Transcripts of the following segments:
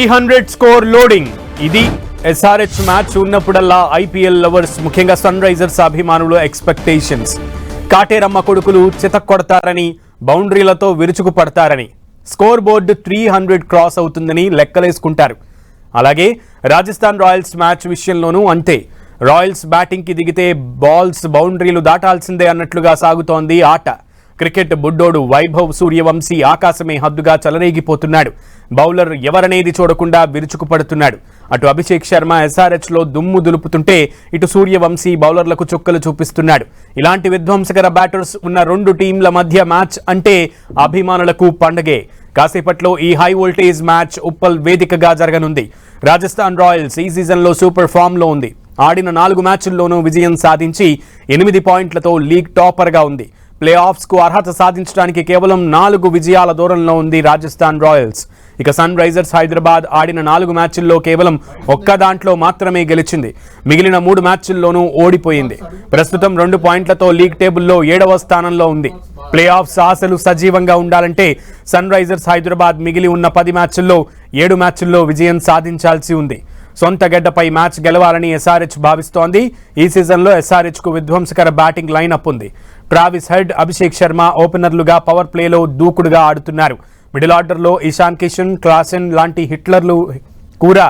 300 score loading. ఇది SRH match ఉన్నప్పుడల్లా IPL lovers ముఖ్యంగా సన్ రైజర్స్ అభిమానులు ఎక్స్పెక్టేషన్స్. కాటేరమ్మ కొడుకులు చితక్కొడతారని, బౌండరీలతో విరుచుకు పడతారని, స్కోర్ బోర్డు 300 క్రాస్ అవుతుందని లెక్కలేసుకుంటారు. అలాగే రాజస్థాన్ రాయల్స్ మ్యాచ్ విషయంలోనూ అంతే. రాయల్స్ బ్యాటింగ్కి దిగితే బాల్స్ బౌండరీలు దాటాల్సిందే అన్నట్లుగా సాగుతోంది ఆట. క్రికెట్ బుడ్డోడు వైభవ్ సూర్యవంశీ ఆకాశమే హద్దుగా చెలరేగిపోతున్నాడు. బౌలర్ ఎవరనేది చూడకుండా విరుచుకుపడుతున్నాడు. అటు అభిషేక్ శర్మ SRHలో దుమ్ము దులుపుతుంటే ఇటు సూర్యవంశీ బౌలర్లకు చుక్కలు చూపిస్తున్నాడు. ఇలాంటి విధ్వంసకర బ్యాటర్స్ ఉన్న రెండు టీంల మధ్య మ్యాచ్ అంటే అభిమానులకు పండగే. కాసేపట్లో ఈ హై వోల్టేజ్ మ్యాచ్ ఉప్పల్ వేదికగా జరగనుంది. రాజస్థాన్ రాయల్స్ ఈ సీజన్లో సూపర్ ఫామ్లో ఉంది. ఆడిన 4 మ్యాచ్ల్లోనూ విజయం సాధించి 8 పాయింట్లతో లీగ్ టాపర్గా ఉంది. ప్లే ఆఫ్స్కు అర్హత సాధించడానికి కేవలం 4 విజయాల దూరంలో ఉంది రాజస్థాన్ రాయల్స్. ఇక సన్ రైజర్స్ హైదరాబాద్ ఆడిన 4 మ్యాచ్ల్లో కేవలం ఒక్క దాంట్లో మాత్రమే గెలిచింది. మిగిలిన 3 మ్యాచ్ల్లోనూ ఓడిపోయింది. ప్రస్తుతం 2 పాయింట్లతో లీగ్ టేబుల్లో 7వ స్థానంలో ఉంది. ప్లే ఆఫ్స్ ఆశలు సజీవంగా ఉండాలంటే సన్ రైజర్స్ హైదరాబాద్ మిగిలి ఉన్న 10 మ్యాచ్ల్లో 7 మ్యాచ్ల్లో విజయం సాధించాల్సి ఉంది. సొంత గడ్డపై మ్యాచ్ గెలవాలని SRH భావిస్తోంది. ఈ సీజన్లో SRHకు విధ్వంసకర బ్యాటింగ్ లైనప్ ఉంది. ట్రావిస్ హెడ్, అభిషేక్ శర్మ ఓపెనర్లుగా పవర్ ప్లేలో దూకుడుగా ఆడుతున్నారు. మిడిల్ ఆర్డర్లో ఇషాన్ కిషన్, క్లాసెన్ లాంటి హిట్లర్లు కూడా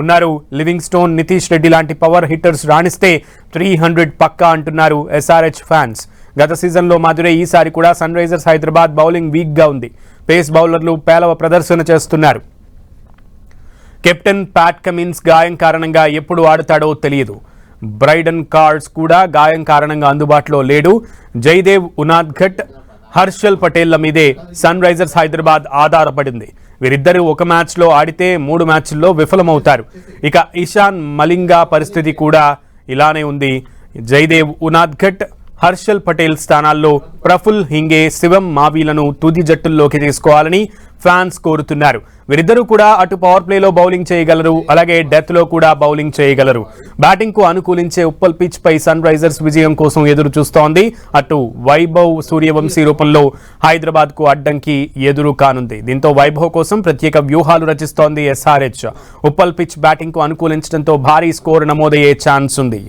ఉన్నారు. లివింగ్ స్టోన్, నితీష్ రెడ్డి లాంటి పవర్ హిట్టర్స్ రాణిస్తే 300 పక్కా అంటున్నారు SRH ఫ్యాన్స్. గత సీజన్లో మాదిరే ఈసారి కూడా సన్ రైజర్స్ హైదరాబాద్ బౌలింగ్ వీక్గా ఉంది. పేస్ బౌలర్లు పేలవ ప్రదర్శన చేస్తున్నారు. కెప్టెన్ ప్యాట్ కమిన్స్ గాయం కారణంగా ఎప్పుడు ఆడతాడో తెలియదు. బ్రైడన్ కార్డ్స్ కూడా గాయం కారణంగా అందుబాటులో లేడు. జైదేవ్ ఉనాద్ఘట్, హర్షల్ పటేళ్ల మీదే సన్ రైజర్స్ హైదరాబాద్ ఆధారపడింది. వీరిద్దరూ ఒక మ్యాచ్లో ఆడితే 3 మ్యాచ్ల్లో విఫలమవుతారు. ఇక ఇషాన్ మలింగా పరిస్థితి కూడా ఇలానే ఉంది. జైదేవ్ ఉనాద్ఘట్, హర్షల్ పటేల్ స్థానాల్లో ప్రఫుల్ హింగే, శివం మావీలను తుది జట్టుల్లోకి తీసుకోవాలని ఫ్యాన్స్ కోరుతున్నారు. వీరిద్దరూ కూడా అటు పవర్ ప్లేలో బౌలింగ్ చేయగలరు, అలాగే డెత్లో కూడా బౌలింగ్ చేయగలరు. బ్యాటింగ్ కు అనుకూలించే ఉప్పల్ పిచ్ పై సన్ రైజర్స్ విజయం కోసం ఎదురు చూస్తోంది. అటు వైభవ్ సూర్యవంశీ రూపంలో హైదరాబాద్ కు అడ్డంకి ఎదురు కానుంది. దీంతో వైభవ్ కోసం ప్రత్యేక వ్యూహాలు రచిస్తోంది SRH. ఉప్పల్ పిచ్ బ్యాటింగ్ కు అనుకూలించడంతో భారీ స్కోర్ నమోదయ్యే ఛాన్స్ ఉంది.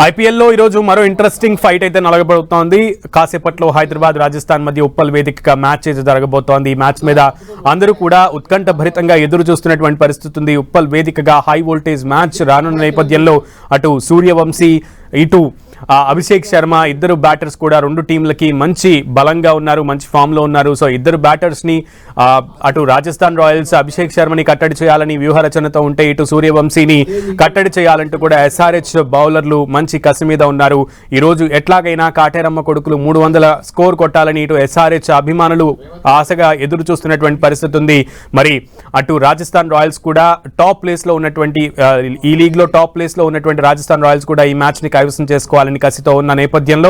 IPLలో ఈరోజు మరో ఇంట్రెస్టింగ్ ఫైట్ అయితే నలగబోతోంది. కాసేపట్లో హైదరాబాద్ రాజస్థాన్ మధ్య ఉప్పల్ వేదికగా మ్యాచ్ అయితే జరగబోతోంది. ఈ మ్యాచ్ మీద అందరూ కూడా ఉత్కంఠ భరితంగా ఎదురు చూస్తున్నటువంటి పరిస్థితి ఉంది. ఉప్పల్ వేదికగా హై వోల్టేజ్ మ్యాచ్ రానున్న నేపథ్యంలో అటు సూర్యవంశీ, ఇటు అభిషేక్ శర్మ ఇద్దరు బ్యాటర్స్ కూడా రెండు టీంలకి మంచి బలంగా ఉన్నారు, మంచి ఫామ్లో ఉన్నారు. సో ఇద్దరు బ్యాటర్స్ని అటు రాజస్థాన్ రాయల్స్ అభిషేక్ శర్మని కట్టడి చేయాలని వ్యూహరచనతో ఉంటే, ఇటు సూర్యవంశీని కట్టడి చేయాలంటూ కూడా SRH బౌలర్లు మంచి కసి మీద ఉన్నారు. ఈరోజు ఎట్లాగైనా కాటేరమ్మ కొడుకులు 300 స్కోర్ కొట్టాలని ఇటు SRH అభిమానులు ఆశగా ఎదురు చూస్తున్నటువంటి పరిస్థితి ఉంది. మరి అటు రాజస్థాన్ రాయల్స్ కూడా టాప్ ప్లేస్లో ఉన్నటువంటి, ఈ లీగ్లో టాప్ ప్లేస్లో ఉన్నటువంటి రాజస్థాన్ రాయల్స్ కూడా ఈ మ్యాచ్ని కైవసం చేసుకోవాలని కసితో ఉన్న నేపథ్యంలో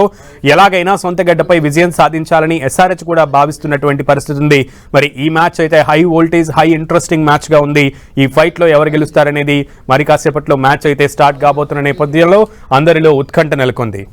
ఎలాగైనా సొంత గడ్డపై విజయం సాధించాలని SRH కూడా భావిస్తున్నటువంటి పరిస్థితి ఉంది. మరి ఈ మ్యాచ్ అయితే high voltage, high interesting match గా ఉంది. ఈ ఫైట్ లో ఎవరు గెలుస్తారనేది మరి కాసేపట్లో మ్యాచ్ అయితే స్టార్ట్ కాబోతున్న నేపథ్యంలో అందరిలో ఉత్కంఠ నెలకొంది.